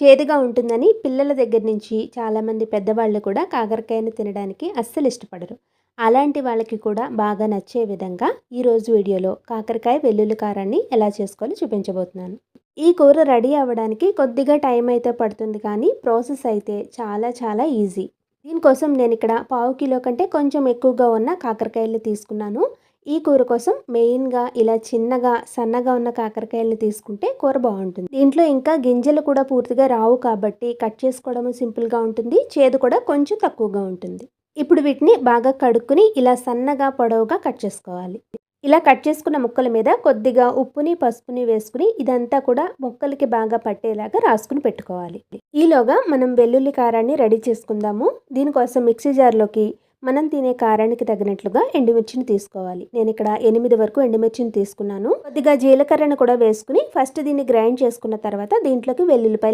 చేదుగా ఉంటుందని పిల్లల దగ్గర నుంచి చాలామంది పెద్దవాళ్ళు కూడా కాకరకాయను తినడానికి అస్సలు ఇష్టపడరు. అలాంటి వాళ్ళకి కూడా బాగా నచ్చే విధంగా ఈరోజు వీడియోలో కాకరకాయ వెల్లుల్లి కారాన్ని ఎలా చేసుకోవాలో చూపించబోతున్నాను. ఈ కూర రెడీ అవ్వడానికి కొద్దిగా టైం అయితే పడుతుంది, కానీ ప్రాసెస్ అయితే చాలా చాలా ఈజీ. దీనికోసం నేను ఇక్కడ పావు కిలో కంటే కొంచెం ఎక్కువగా ఉన్న కాకరకాయలు తీసుకున్నాను. ఈ కూర కోసం మెయిన్గా ఇలా చిన్నగా సన్నగా ఉన్న కాకరకాయలను తీసుకుంటే కూర బాగుంటుంది. దీంట్లో ఇంకా గింజలు కూడా పూర్తిగా రావు కాబట్టి కట్ చేసుకోవడం సింపుల్గా ఉంటుంది. చేదు కూడా కొంచెం తక్కువగా ఉంటుంది. ఇప్పుడు వీటిని బాగా కడుక్కుని ఇలా సన్నగా పొడవుగా కట్ చేసుకోవాలి. ఇలా కట్ చేసుకున్న ముక్కల మీద కొద్దిగా ఉప్పుని పసుపుని వేసుకుని ఇదంతా కూడా ముక్కలకి బాగా పట్టేలాగా రాసుకుని పెట్టుకోవాలి. ఈలోగా మనం వెల్లుల్లి కారాన్ని రెడీ చేసుకుందాము. దీనికోసం మిక్సీ జార్లోకి మనం తినే కారానికి తగినట్లుగా ఎండుమిర్చిని తీసుకోవాలి. నేను ఇక్కడ 8 వరకు ఎండుమిర్చిని తీసుకున్నాను. కొద్దిగా జీలకర్రను కూడా వేసుకుని ఫస్ట్ దీన్ని గ్రైండ్ చేసుకున్న తర్వాత దీంట్లోకి వెల్లుల్లిపాయలు